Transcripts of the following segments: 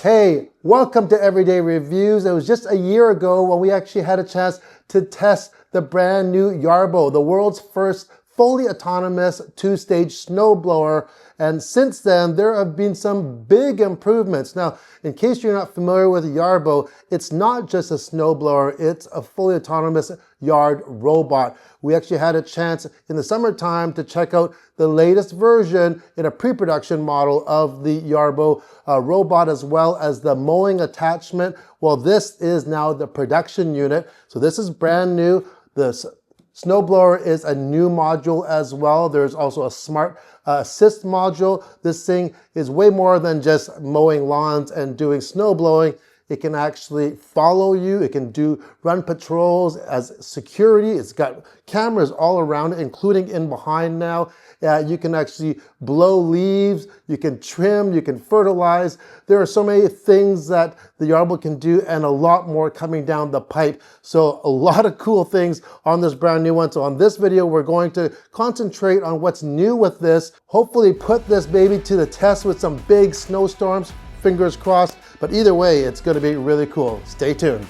Hey, welcome to Everyday Reviews. It was just a year ago when we actually had a chance to test the brand new Yarbo, the world's first fully autonomous two-stage snowblower. And since then, there have been some big improvements. Now, in case you're not familiar with Yarbo, it's not just a snowblower, it's a fully autonomous yard robot. We actually had a chance in the summertime to check out the latest version in a pre-production model of the Yarbo robot, as well as the mowing attachment. Well, this is now the production unit. So this is brand new. The snowblower is a new module as well. There's also a smart assist module. This thing is way more than just mowing lawns and doing snow blowing. It can actually follow you. It can run patrols as security. It's got cameras all around it, including in behind now. You can actually blow leaves, you can trim, you can fertilize. There are so many things that the Yarbo can do and a lot more coming down the pipe. So a lot of cool things on this brand new one. So on this video, we're going to concentrate on what's new with this, hopefully put this baby to the test with some big snowstorms, fingers crossed. But either way, it's going to be really cool. Stay tuned.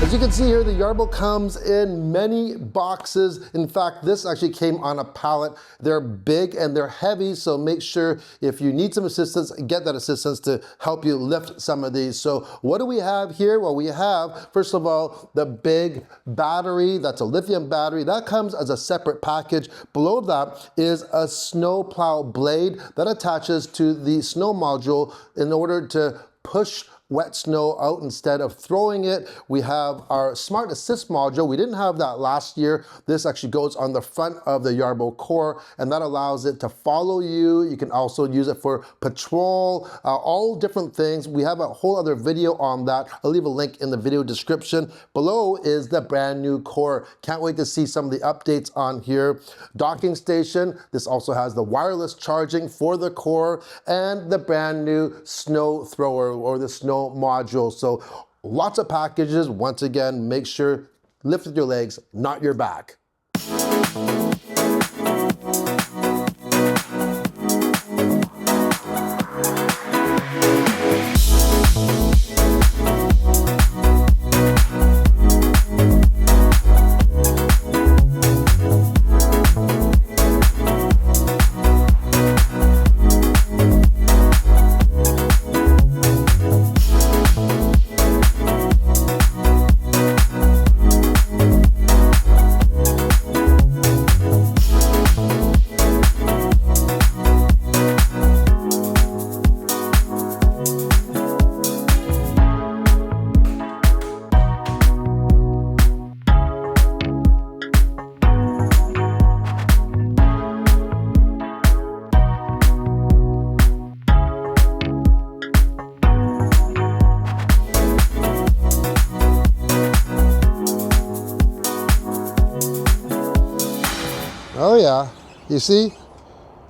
As you can see here, the Yarbo comes in many boxes. In fact, this actually came on a pallet. They're big and they're heavy, so make sure if you need some assistance, get that assistance to help you lift some of these. So what do we have here? Well, we have, first of all, the big battery. That's a lithium battery. That comes as a separate package. Below that is a snow plow blade that attaches to the snow module in order to push wet snow out instead of throwing it. We have our smart assist module. We didn't have that last year. This actually goes on the front of the Yarbo core, and that allows it to follow you. You can also use it for patrol, all different things. We have a whole other video on that. I'll leave a link in the video description. Below is the brand new core. Can't wait to see some of the updates on here. Docking station. This also has the wireless charging for the core and the brand new snow thrower or the snow module. So lots of packages. Once again, make sure lift with your legs, not your back. Oh yeah, you see,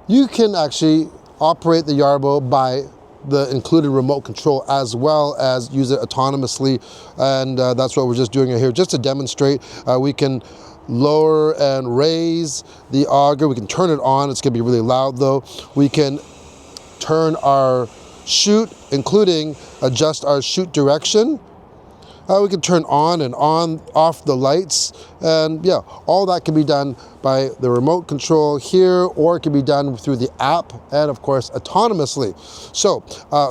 you can actually operate the Yarbo by the included remote control as well as use it autonomously, and that's what we're just doing here. Just to demonstrate, we can lower and raise the auger. We can turn it on. It's gonna be really loud though. We can turn our chute, including adjust our chute direction. We can turn on and off the lights, and yeah, all that can be done by the remote control here, or it can be done through the app and of course autonomously. So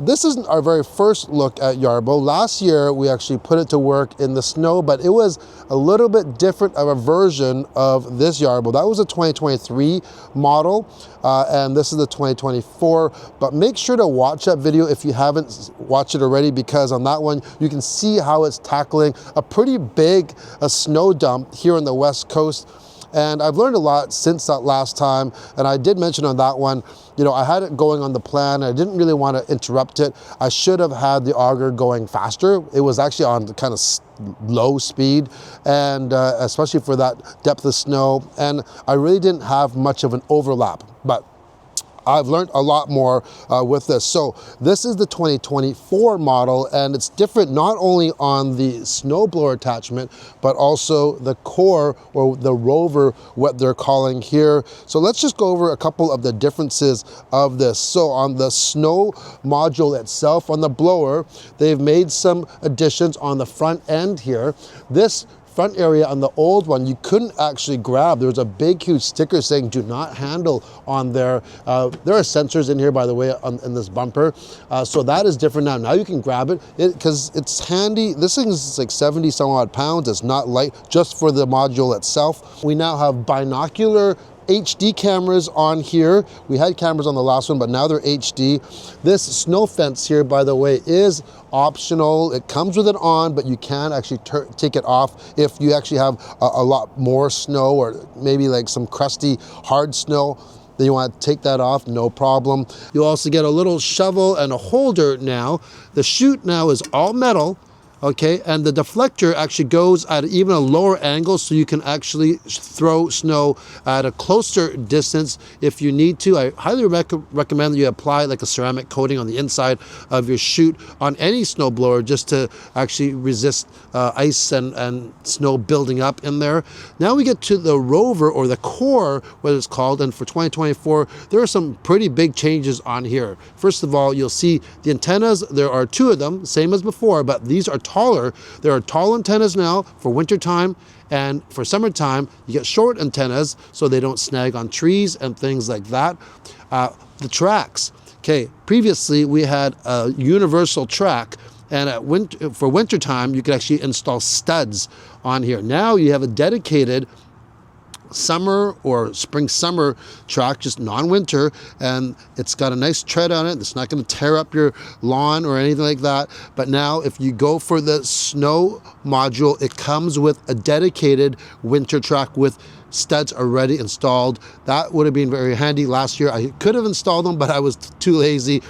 this isn't our very first look at Yarbo. Last year we actually put it to work in the snow, but it was a little bit different of a version of this Yarbo. That was a 2023 model, and this is the 2024. But make sure to watch that video if you haven't watched it already, because on that one you can see how it's tackling a pretty big snow dump here on the West Coast. And I've learned a lot since that last time. And I did mention on that one, you know, I had it going on the plan. I didn't really want to interrupt it. I should have had the auger going faster. It was actually on kind of low speed, and especially for that depth of snow. And I really didn't have much of an overlap. But I've learned a lot more with this. So this is the 2024 model, and it's different not only on the snowblower attachment, but also the core, or the rover, what they're calling here. So let's just go over a couple of the differences of this. So on the snow module itself, on the blower, they've made some additions on the front end here. This front area on the old one, you couldn't actually grab. There was a big, huge sticker saying "do not handle" on there. There are sensors in here, by the way, in this bumper. So that is different now. Now you can grab it because it's handy. This thing is like 70 some odd pounds. It's not light, just for the module itself. We now have binocular HD cameras on here. We had cameras on the last one, but now they're HD. This snow fence here, by the way, is optional. It comes with it on, but you can actually take it off if you actually have a lot more snow, or maybe like some crusty, hard snow. Then you want to take that off, no problem. You also get a little shovel and a holder now. The chute now is all metal. Okay, and the deflector actually goes at even a lower angle, so you can actually throw snow at a closer distance if you need to. I highly recommend that you apply like a ceramic coating on the inside of your chute on any snowblower, just to actually resist ice and snow building up in there. Now we get to the rover, or the core, what it's called, and for 2024, there are some pretty big changes on here. First of all, you'll see the antennas. There are two of them, same as before, but these are taller. There are tall antennas now for wintertime, and for summertime, you get short antennas so they don't snag on trees and things like that. The tracks. Okay, previously we had a universal track, and for wintertime, you could actually install studs on here. Now you have a dedicated summer or spring-summer track, just non-winter, and it's got a nice tread on it. It's not going to tear up your lawn or anything like that. But now if you go for the snow module, it comes with a dedicated winter track with studs already installed. That would have been very handy. Last year I could have installed them, but I was too lazy.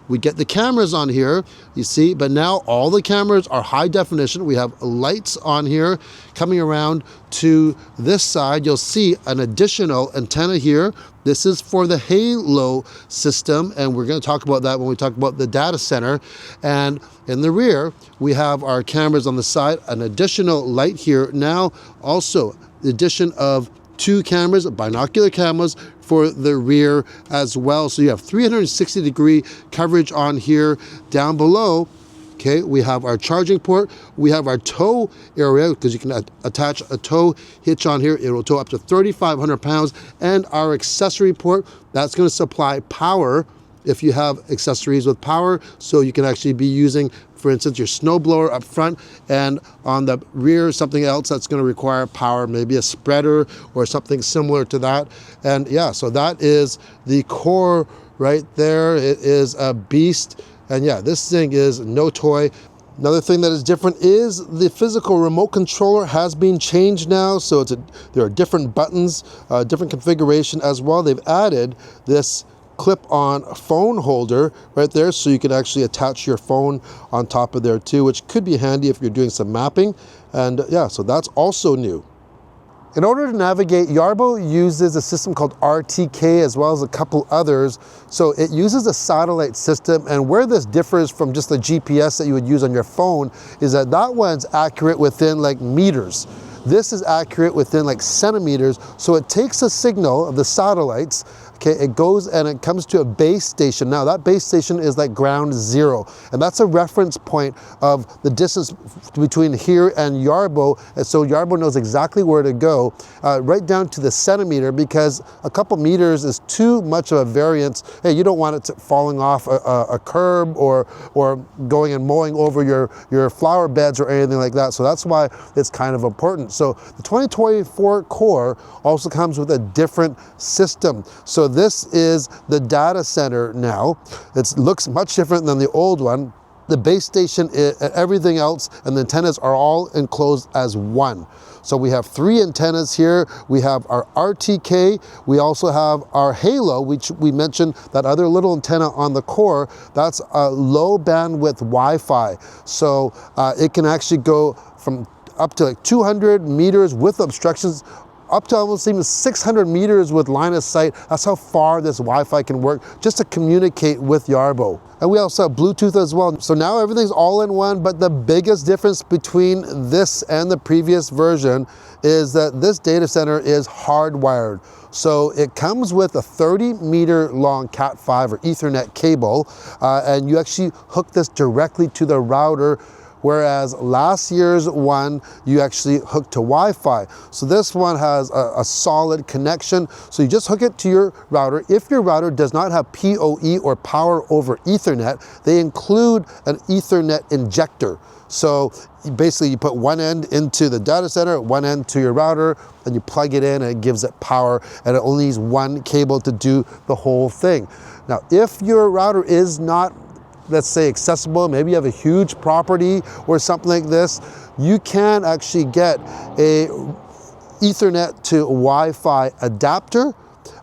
We get the cameras on here, you see, but now all the cameras are high definition. We have lights on here. Coming around to this side, you'll see an additional antenna here. This is for the HaLow system, and we're going to talk about that when we talk about the data center. And in the rear, we have our cameras on the side, an additional light here. Now also the addition of two cameras, binocular cameras, for the rear as well. So you have 360-degree coverage on here. Down below, okay, we have our charging port. We have our tow area, because you can attach a tow hitch on here. It will tow up to 3,500 pounds. And our accessory port, that's going to supply power if you have accessories with power. So you can actually be using, for instance, your snowblower up front, and on the rear, something else that's going to require power, maybe a spreader or something similar to that. And yeah, so that is the core right there. It is a beast. And yeah, this thing is no toy. Another thing that is different is the physical remote controller has been changed now. So there are different buttons, different configuration as well. They've added this clip-on phone holder right there, so you can actually attach your phone on top of there too, which could be handy if you're doing some mapping. And yeah, so that's also new. In order to navigate, Yarbo uses a system called RTK, as well as a couple others. So it uses a satellite system, and where this differs from just the GPS that you would use on your phone is that that one's accurate within like meters. This is accurate within like centimeters. So it takes a signal of the satellites, okay, it goes and it comes to a base station. Now that base station is like ground zero, and that's a reference point of the distance between here and Yarbo. And so Yarbo knows exactly where to go, right down to the centimeter, because a couple meters is too much of a variance. Hey, you don't want it falling off a curb or going and mowing over your flower beds or anything like that. So that's why it's kind of important. So the 2024 core also comes with a different system. So this is the data center now. It looks much different than the old one. The base station, everything else, and the antennas are all enclosed as one. So we have 3 antennas here. We have our RTK. We also have our HaLow, which we mentioned, that other little antenna on the core. That's a low bandwidth Wi-Fi. So it can actually go from up to like 200 meters with obstructions up to almost even 600 meters with line of sight. That's how far this Wi-Fi can work just to communicate with Yarbo. And we also have Bluetooth as well. So now everything's all in one, but the biggest difference between this and the previous version is that this data center is hardwired. So it comes with a 30-meter long Cat5 or Ethernet cable, and you actually hook this directly to the router, whereas last year's one, you actually hooked to Wi-Fi. So this one has a solid connection. So you just hook it to your router. If your router does not have PoE or power over Ethernet, they include an Ethernet injector. So basically you put one end into the data center, one end to your router, and you plug it in and it gives it power, and it only needs one cable to do the whole thing. Now, if your router is not, let's say, accessible, maybe you have a huge property or something like this, you can actually get a Ethernet to Wi-Fi adapter.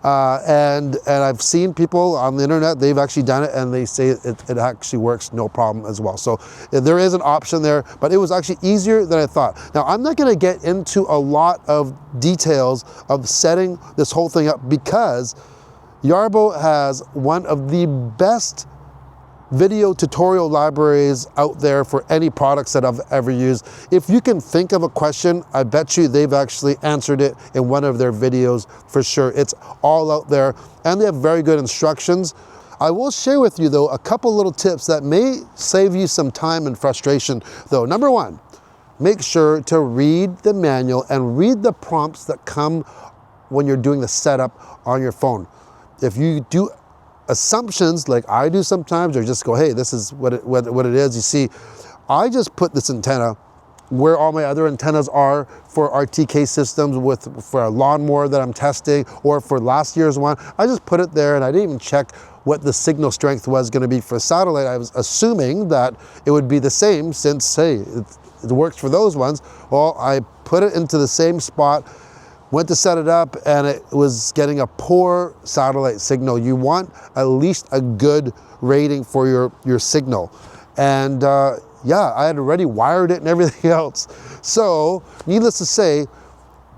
And I've seen people on the internet, they've actually done it, and they say it actually works no problem as well. So there is an option there, but it was actually easier than I thought. Now, I'm not going to get into a lot of details of setting this whole thing up because Yarbo has one of the best video tutorial libraries out there for any products that I've ever used. If you can think of a question, I bet you they've actually answered it in one of their videos for sure. It's all out there, and they have very good instructions. I will share with you though a couple little tips that may save you some time and frustration though. Number one, make sure to read the manual and read the prompts that come when you're doing the setup on your phone. If you do assumptions like I do sometimes, or just go, hey, this is what it is. You see, I just put this antenna where all my other antennas are for RTK systems for a lawnmower that I'm testing, or for last year's one. I just put it there, and I didn't even check what the signal strength was going to be for satellite. I was assuming that it would be the same since, hey, it works for those ones. Well, I put it into the same spot, went to set it up, and it was getting a poor satellite signal. You want at least a good rating for your signal. And yeah, I had already wired it and everything else. So needless to say,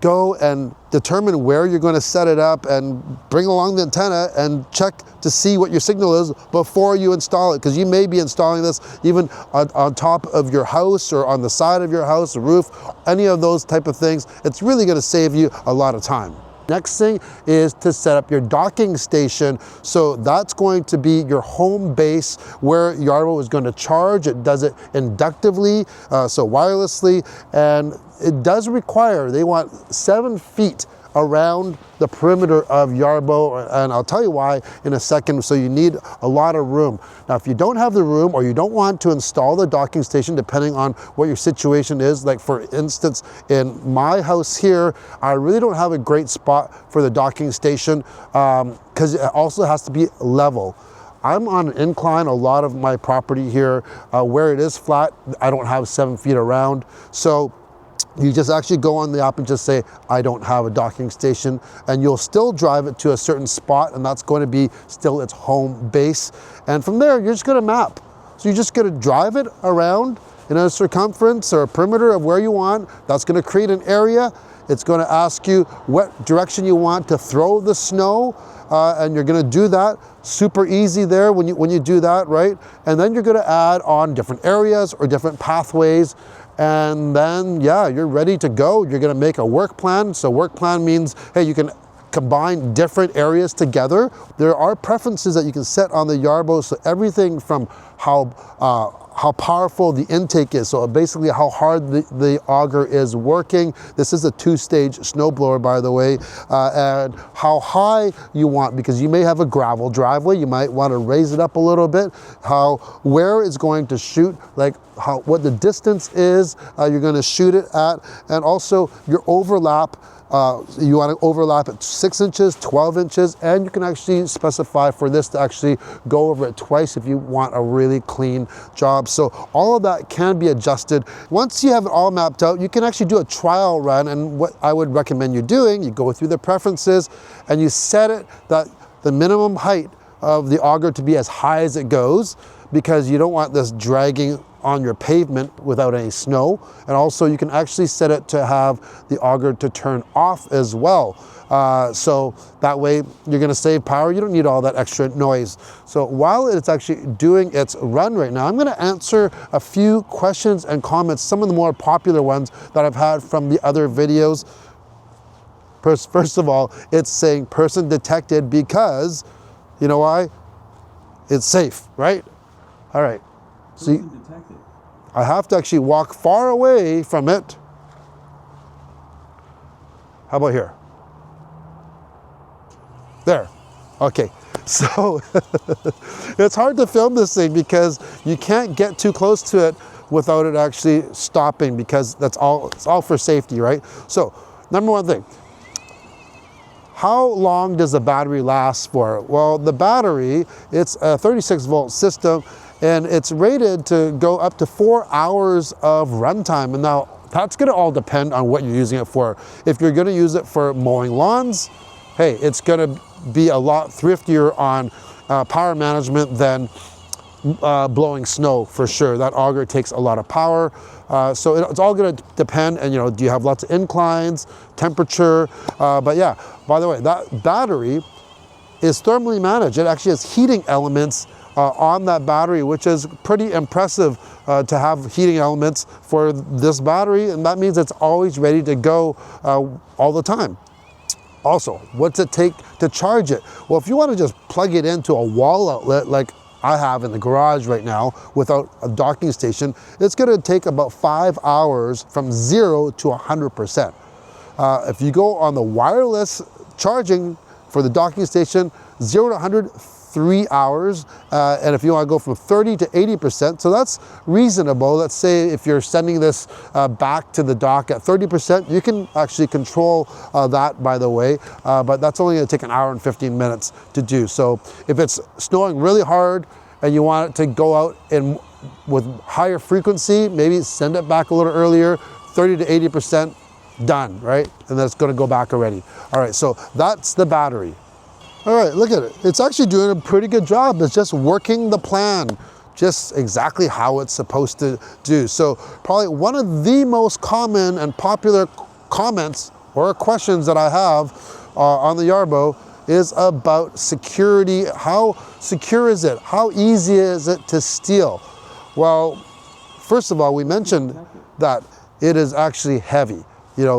go and determine where you're going to set it up and bring along the antenna and check to see what your signal is before you install it, because you may be installing this even on top of your house or on the side of your house, the roof, any of those type of things. It's really going to save you a lot of time. Next thing is to set up your docking station. So that's going to be your home base where Yarbo is going to charge. It does it inductively, so wirelessly, and it does require, they want 7 feet around the perimeter of Yarbo, and I'll tell you why in a second. So you need a lot of room. Now, if you don't have the room, or you don't want to install the docking station, depending on what your situation is, like for instance, in my house here, I really don't have a great spot for the docking station because it also has to be level. I'm on an incline, a lot of my property here, where it is flat, I don't have 7 feet around. So you just actually go on the app and just say, I don't have a docking station, and you'll still drive it to a certain spot, and that's going to be still its home base. And from there, you're just going to map. So you're just going to drive it around in a circumference or a perimeter of where you want. That's going to create an area. It's going to ask you what direction you want to throw the snow, and you're going to do that. Super easy there when you do that, right? And then you're going to add on different areas or different pathways. And then, yeah, you're ready to go. You're going to make a work plan. So work plan means, hey, you can combine different areas together. There are preferences that you can set on the Yarbo. So everything from how powerful the intake is. So basically how hard the auger is working. This is a 2-stage snowblower, by the way. And how high you want, because you may have a gravel driveway. You might want to raise it up a little bit. Where it's going to shoot, like what the distance is you're going to shoot it at. And also your overlap. You want to overlap at 6 inches, 12 inches, and you can actually specify for this to actually go over it twice if you want a really clean job. So all of that can be adjusted. Once you have it all mapped out, you can actually do a trial run, and what I would recommend you doing, you go through the preferences and you set it that the minimum height of the auger to be as high as it goes, because you don't want this dragging on your pavement without any snow. And also you can actually set it to have the auger to turn off as well. So that way you're going to save power. You don't need all that extra noise. So while it's actually doing its run right now, I'm going to answer a few questions and comments, some of the more popular ones that I've had from the other videos. First of all, it's saying person detected because, you know why? It's safe, right? All right. See, I have to actually walk far away from it. How about here? There. Okay. So it's hard to film this thing because you can't get too close to it without it actually stopping, because it's all for safety, right? So number one thing, how long does the battery last for? Well, the battery, it's a 36 volt system and it's rated to go up to 4 hours of runtime. And now that's gonna all depend on what you're using it for. If you're gonna use it for mowing lawns, hey, it's gonna be a lot thriftier on power management than blowing snow for sure. That auger takes a lot of power. So it's all gonna depend, and do you have lots of inclines, temperature, but yeah, by the way, that battery is thermally managed. It actually has heating elements on that battery, which is pretty impressive to have heating elements for this battery, and that means it's always ready to go all the time. Also, what's it take to charge it? Well, if you want to just plug it into a wall outlet like I have in the garage right now without a docking station, it's going to take about 5 hours from 0 to 100%. If you go on the wireless charging for the docking station, 0 to 100, 3 hours, and if you want to go from 30 to 80%, so that's reasonable. Let's say if you're sending this back to the dock at 30%, you can actually control that, by the way, but that's only going to take an hour and 15 minutes to do. So if it's snowing really hard and you want it to go out with higher frequency, maybe send it back a little earlier, 30 to 80%, done, right? And then it's going to go back already. All right, so that's the battery. All right, look at it. It's actually doing a pretty good job. It's just working the plan, just exactly how it's supposed to do. So probably one of the most common and popular comments or questions that I have on the Yarbo is about security. How secure is it? How easy is it to steal? Well, first of all, we mentioned that it is actually heavy.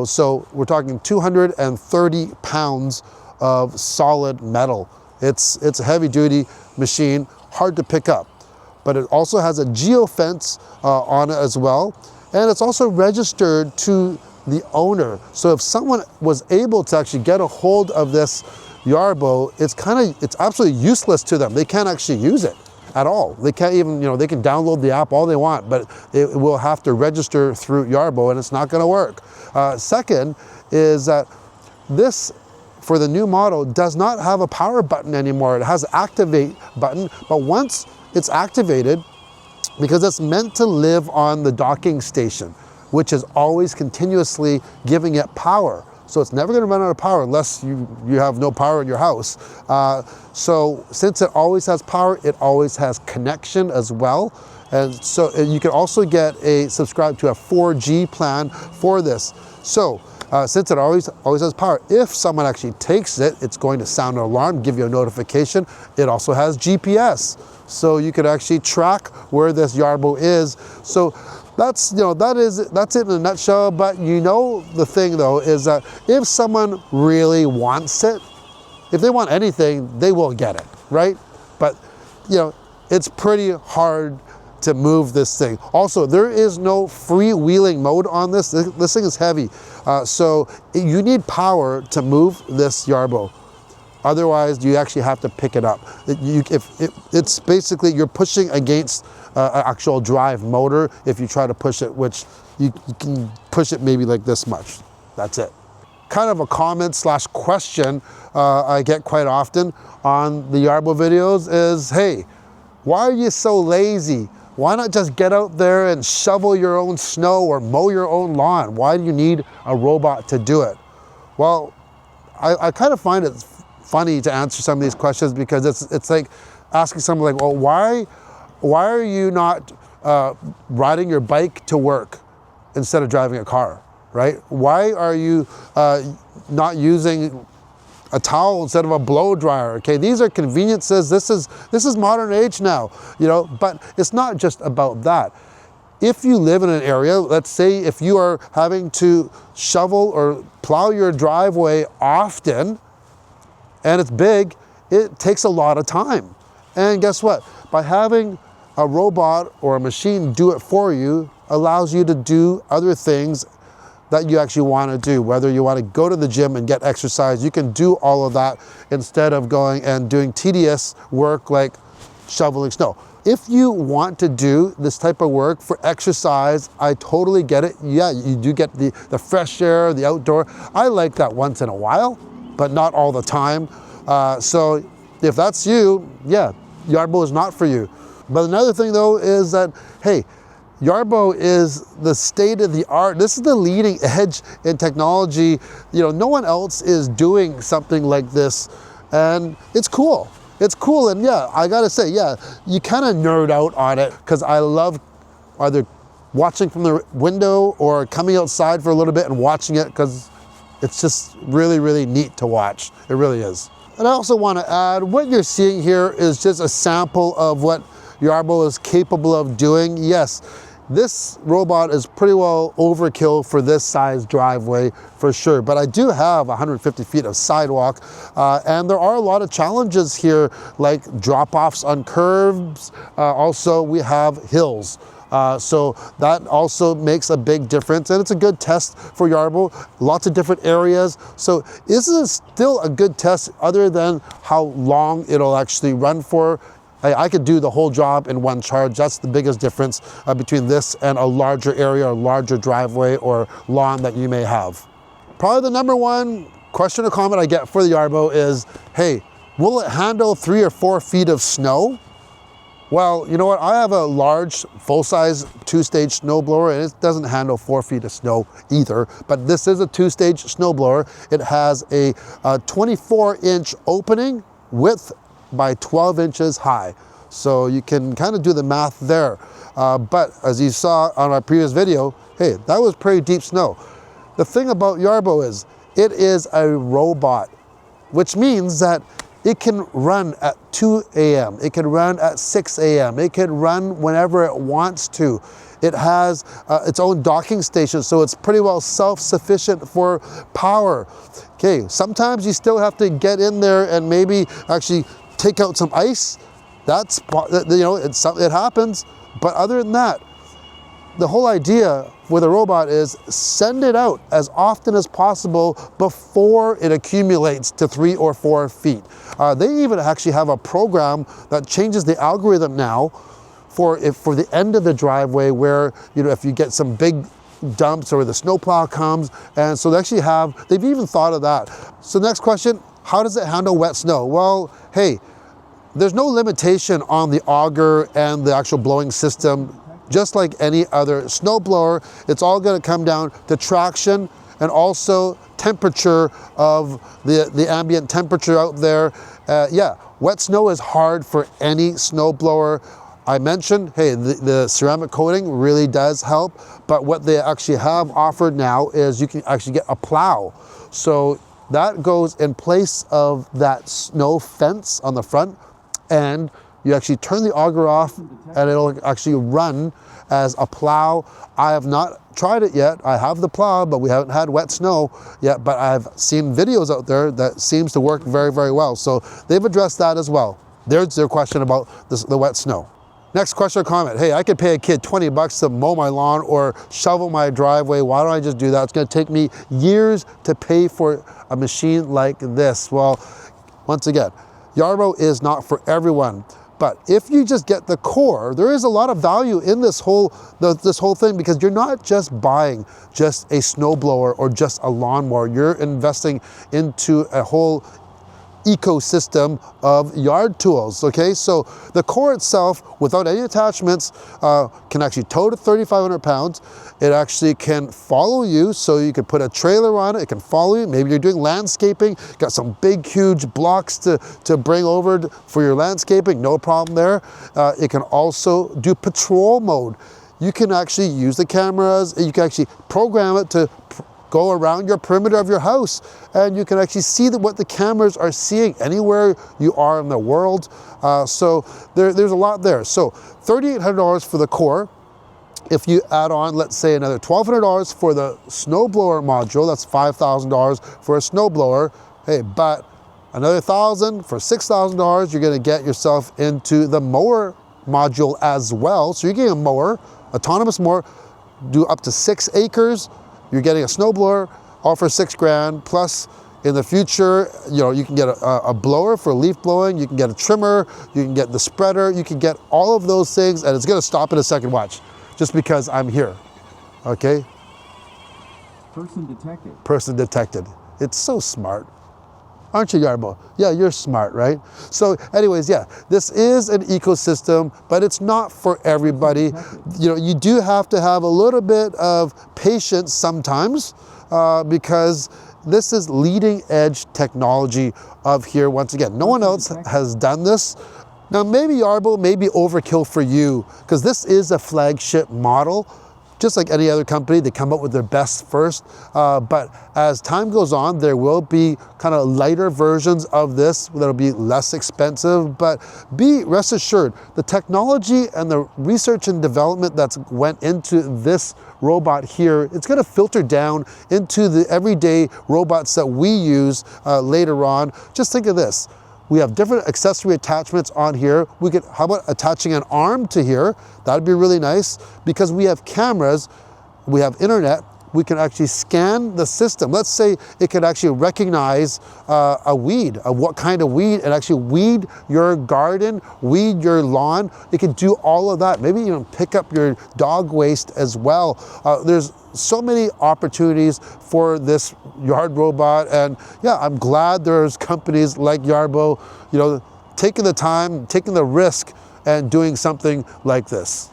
So we're talking 230 pounds of solid metal. It's a heavy duty machine, hard to pick up, but it also has a geofence on it as well. And it's also registered to the owner. So if someone was able to actually get a hold of this Yarbo, it's absolutely useless to them. They can't actually use it at all. They can't even, they can download the app all they want, but it will have to register through Yarbo and it's not gonna work. Second is that this, for the new model, does not have a power button anymore. It has an activate button, but once it's activated, because it's meant to live on the docking station, which is always continuously giving it power. So it's never gonna run out of power unless you have no power in your house. So since it always has power, it always has connection as well. And so you can also subscribe to a 4G plan for this. So since it always has power, if someone actually takes it, it's going to sound an alarm, give you a notification. It also has GPS, so you could actually track where this Yarbo is. So that's it in a nutshell. But the thing though is that if someone really wants it, if they want anything, they will get it, right? But it's pretty hard to move this thing. Also, there is no freewheeling mode on this. This thing is heavy. So you need power to move this Yarbo. Otherwise, you actually have to pick it up. It's basically, you're pushing against an actual drive motor if you try to push it, which you can push it maybe like this much. That's it. Kind of a comment / question I get quite often on the Yarbo videos is, hey, why are you so lazy? Why not just get out there and shovel your own snow or mow your own lawn? Why do you need a robot to do it? Well, I kind of find it funny to answer some of these questions, because it's like asking someone like, well, why are you not riding your bike to work instead of driving a car, right? Why are you not using a towel instead of a blow dryer? Okay, these are conveniences. This is modern age now, you know, but it's not just about that. If you live in an area, let's say if you are having to shovel or plow your driveway often and it's big, it takes a lot of time. And guess what? By having a robot or a machine do it for you allows you to do other things that you actually want to do. Whether you want to go to the gym and get exercise, you can do all of that instead of going and doing tedious work like shoveling snow. If you want to do this type of work for exercise, I totally get it. Yeah, you do get the fresh air, the outdoor. I like that once in a while, but not all the time. So if that's you, yeah, Yarbo is not for you. But another thing though is that, hey, Yarbo is the state of the art. This is the leading edge in technology. You know, no one else is doing something like this, and it's cool. It's cool, and yeah, I gotta say, yeah, you kind of nerd out on it because I love either watching from the window or coming outside for a little bit and watching it because it's just really, really neat to watch. It really is. And I also want to add, what you're seeing here is just a sample of what Yarbo is capable of doing. Yes, this robot is pretty well overkill for this size driveway for sure, but I do have 150 feet of sidewalk, and there are a lot of challenges here, like drop-offs on curves. Also, we have hills. So that also makes a big difference, and it's a good test for Yarbo. Lots of different areas. So this is still a good test other than how long it'll actually run for. I could do the whole job in one charge. That's the biggest difference between this and a larger area or larger driveway or lawn that you may have. Probably the number one question or comment I get for the Yarbo is, hey, will it handle 3 or 4 feet of snow? Well, you know what? I have a large, full-size 2-stage snowblower, and it doesn't handle 4 feet of snow either. But this is a 2-stage snowblower. It has a 24-inch opening width by 12 inches high. So you can kind of do the math there. But as you saw on our previous video, hey, that was pretty deep snow. The thing about Yarbo is it is a robot, which means that it can run at 2 a.m. It can run at 6 a.m. It can run whenever it wants to. It has its own docking station, so it's pretty well self-sufficient for power. Okay, sometimes you still have to get in there and maybe actually take out some ice. That's, you know, it happens. But other than that, the whole idea with a robot is send it out as often as possible before it accumulates to 3 or 4 feet. They even actually have a program that changes the algorithm now for the end of the driveway where, you know, if you get some big dumps or the snowplow comes, and so they've even thought of that. So next question, how does it handle wet snow? Well, hey, there's no limitation on the auger and the actual blowing system. Just like any other snowblower, it's all going to come down to traction and also temperature of the ambient temperature out there. Yeah, wet snow is hard for any snowblower. I mentioned, hey, the ceramic coating really does help, but what they actually have offered now is you can actually get a plow. So that goes in place of that snow fence on the front, and you actually turn the auger off and it'll actually run as a plow. I have not tried it yet. I have the plow, but we haven't had wet snow yet, but I've seen videos out there that seems to work very, very well. So they've addressed that as well. There's their question about the wet snow. Next question or comment, hey, I could pay a kid 20 bucks to mow my lawn or shovel my driveway. Why don't I just do that? It's gonna take me years to pay for a machine like this. Well, once again, Yarbo is not for everyone. But if you just get the core, there is a lot of value in this whole thing, because you're not just buying just a snowblower or just a lawnmower. You're investing into a whole ecosystem of yard tools, okay? So the core itself, without any attachments, can actually tow to 3,500 pounds. It actually can follow you, so you could put a trailer on it, it can follow you. Maybe you're doing landscaping, got some big, huge blocks to bring over for your landscaping, no problem there. It can also do patrol mode. You can actually use the cameras, you can actually program it to go around your perimeter of your house, and you can actually see what the cameras are seeing anywhere you are in the world. So there's a lot there. So $3,800 for the core. If you add on, let's say, another $1,200 for the snowblower module, that's $5,000 for a snowblower. Hey, but another $1,000 for $6,000, you're gonna get yourself into the mower module as well. So you're getting a mower, autonomous mower, do up to 6 acres. You're getting a snowblower, all for $6,000, plus in the future, you can get a blower for leaf blowing, you can get a trimmer, you can get the spreader, you can get all of those things, and it's gonna stop in a second, watch, just because I'm here, okay? Person detected. Person detected. It's so smart. Aren't you, Yarbo? Yeah, you're smart, right? So anyways, yeah, this is an ecosystem, but it's not for everybody. You do have to have a little bit of patience sometimes, because this is leading edge technology of here. Once again, no one else has done this. Now maybe Yarbo may be overkill for you, because this is a flagship model. Just like any other company, they come up with their best first, but as time goes on, there will be kind of lighter versions of this that'll be less expensive, but be rest assured, the technology and the research and development that's went into this robot here, it's gonna filter down into the everyday robots that we use later on. Just think of this. We have different accessory attachments on here. How about attaching an arm to here? That'd be really nice, because we have cameras, we have internet, we can actually scan the system. Let's say it could actually recognize a weed, what kind of weed, and actually weed your garden, weed your lawn. It can do all of that. Maybe even pick up your dog waste as well. There's so many opportunities for this yard robot, and yeah, I'm glad there's companies like Yarbo, taking the time, taking the risk, and doing something like this.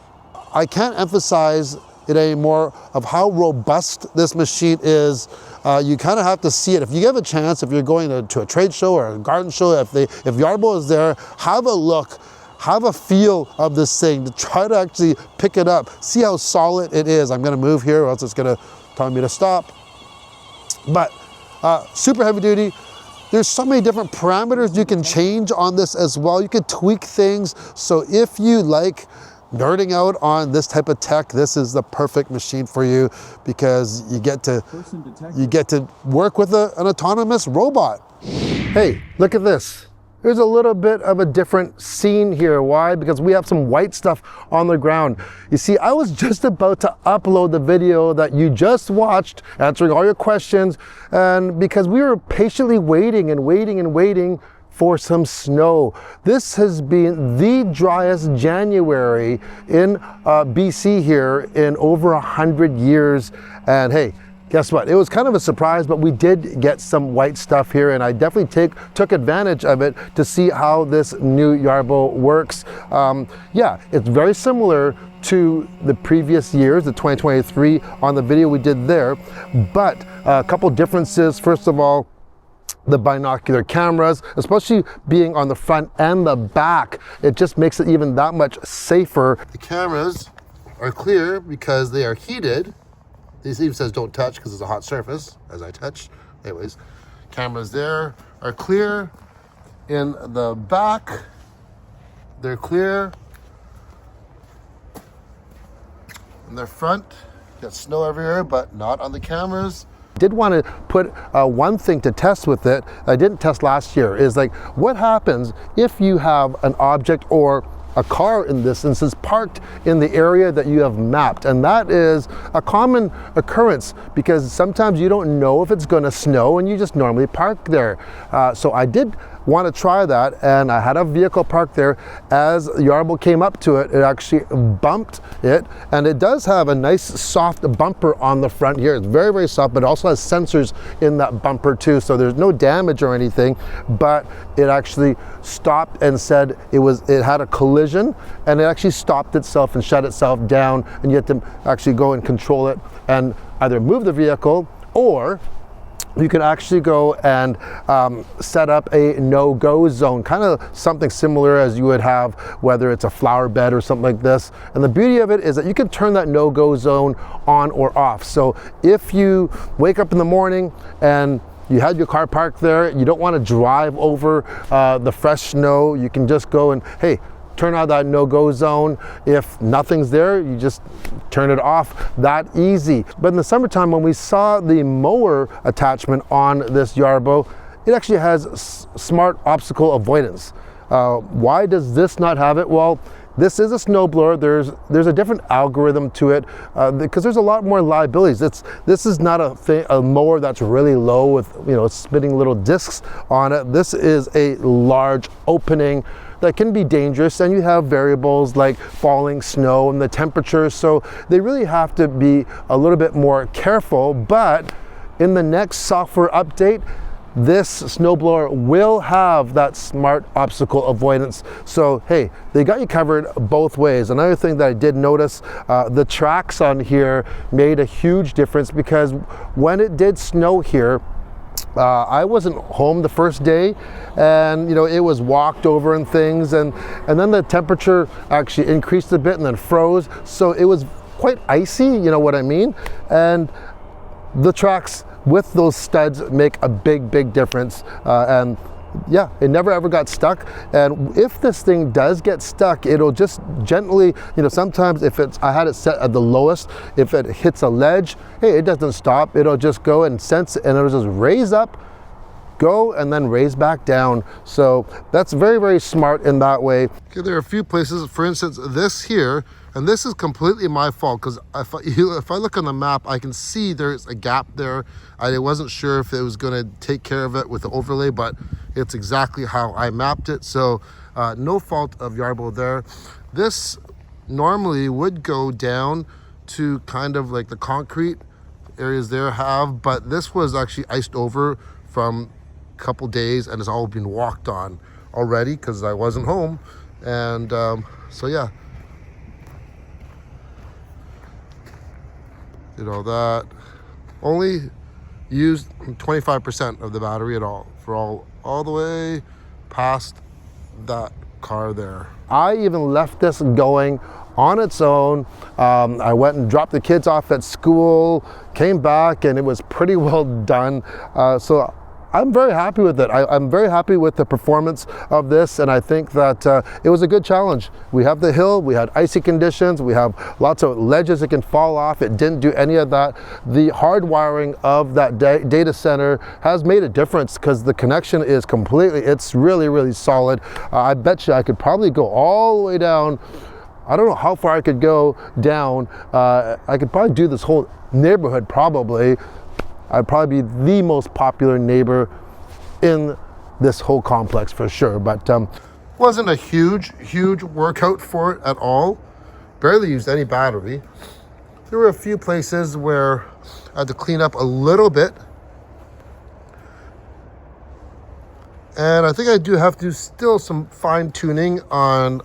I can't emphasize it anymore of how robust this machine is. You kind of have to see it. If you have a chance, if you're going to a trade show or a garden show, if Yarbo is there, have a look, have a feel of this thing, to try to actually pick it up, see how solid it is. I'm gonna move here, or else it's gonna tell me to stop. But super heavy duty. There's so many different parameters you can change on this as well. You can tweak things. So if you like nerding out on this type of tech, this is the perfect machine for you, because you get to work with an autonomous robot. Hey, look at this. There's a little bit of a different scene here. Why? Because we have some white stuff on the ground. You see, I was just about to upload the video that you just watched, answering all your questions, and because we were patiently waiting and waiting and waiting for some snow. This has been the driest January in BC here in over 100 years, and hey, guess what? It was kind of a surprise, but we did get some white stuff here, and I definitely took advantage of it to see how this new Yarbo works. Yeah, it's very similar to the previous years, the 2023 on the video we did there, but a couple differences. First of all, the binocular cameras, especially being on the front and the back, it just makes it even that much safer. The cameras are clear because they are heated. This even says don't touch because it's a hot surface, as I touch. Anyways, cameras there are clear. In the back, they're clear. In the front, got snow everywhere, but not on the cameras. Did want to put one thing to test with it I didn't test last year, is like what happens if you have an object or a car in this instance parked in the area that you have mapped. And that is a common occurrence, because sometimes you don't know if it's going to snow and you just normally park there. So I did want to try that, and I had a vehicle parked there. As Yarbo came up to it, it actually bumped it, and it does have a nice soft bumper on the front here. It's very, very soft, but it also has sensors in that bumper too, so there's no damage or anything, but it actually stopped and said it had a collision, and it actually stopped itself and shut itself down, and you have to actually go and control it and either move the vehicle, or you can actually go and set up a no-go zone, kind of something similar as you would have whether it's a flower bed or something like this. And the beauty of it is that you can turn that no-go zone on or off. So if you wake up in the morning and you had your car parked there, you don't want to drive over the fresh snow, you can just go and, hey, turn out that no-go zone. If nothing's there, you just turn it off. That easy. But in the summertime, when we saw the mower attachment on this Yarbo, it actually has smart obstacle avoidance. Why does this not have it? Well, this is a snowblower. There's a different algorithm to it because there's a lot more liabilities. This is not a mower that's really low with, you know, spinning little discs on it. This is a large opening that can be dangerous, and you have variables like falling snow and the temperature, so they really have to be a little bit more careful. But in the next software update, this snowblower will have that smart obstacle avoidance. So hey, they got you covered both ways. Another thing that I did notice, the tracks on here made a huge difference, because when it did snow here, I wasn't home the first day, and you know, it was walked over and things, and then the temperature actually increased a bit and then froze, so it was quite icy, you know what I mean? And the tracks with those studs make a big difference, and yeah, it never ever got stuck. And if this thing does get stuck, it'll just gently, you know, sometimes if I had it set at the lowest, if it hits a ledge, hey, it doesn't stop, it'll just go and sense it, and it'll just raise up, go, and then raise back down. So that's very smart in that way. Okay, there are a few places, for instance, this here, and this is completely my fault, because if I look on the map, I can see there's a gap there. I wasn't sure if it was going to take care of it with the overlay, but it's exactly how I mapped it. So no fault of Yarbo there. This normally would go down to kind of like the concrete areas there have, but this was actually iced over from a couple days, and it's all been walked on already because I wasn't home. And so yeah, did all that. Only used 25% of the battery at all for all the way past that car there. I even left this going on its own. I went and dropped the kids off at school, came back, and it was pretty well done. So I'm very happy with it. I'm very happy with the performance of this, and I think that it was a good challenge. We have the hill, we had icy conditions, we have lots of ledges that can fall off. It didn't do any of that. The hardwiring of that data center has made a difference, because the connection is it's really solid. I bet you I could probably go all the way down. I don't know how far I could go down. I could probably do this whole neighborhood probably. I'd probably be the most popular neighbor in this whole complex for sure, but wasn't a huge workout for it at all. Barely used any battery. There were a few places where I had to clean up a little bit, and I think I do have to do still some fine tuning on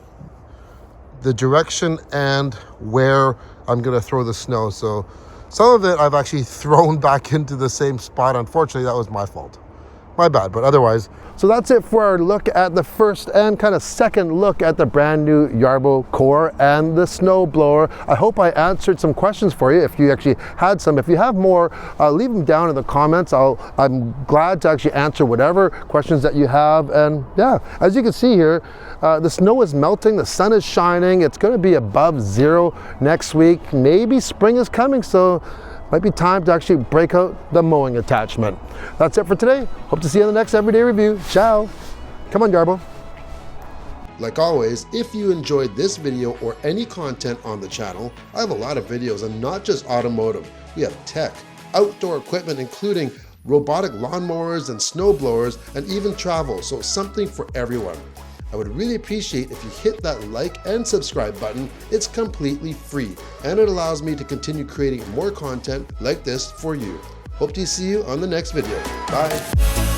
the direction and where I'm gonna throw the snow. So some of it I've actually thrown back into the same spot. Unfortunately, that was my fault. My bad, but otherwise. So that's it for our look at the first and kind of second look at the brand new Yarbo Core and the snow blower. I hope I answered some questions for you, if you actually had some. If you have more, leave them down in the comments. I'm glad to actually answer whatever questions that you have. And yeah, as you can see here, the snow is melting, the sun is shining. It's going to be above 0 next week. Maybe spring is coming, so might be time to actually break out the mowing attachment. That's it for today. Hope to see you in the next Everyday Review. Ciao. Come on, Yarbo. Like always, if you enjoyed this video or any content on the channel, I have a lot of videos, and not just automotive. We have tech, outdoor equipment, including robotic lawnmowers and snow blowers, and even travel, so something for everyone. I would really appreciate if you hit that like and subscribe button. It's completely free, and it allows me to continue creating more content like this for you. Hope to see you on the next video. Bye.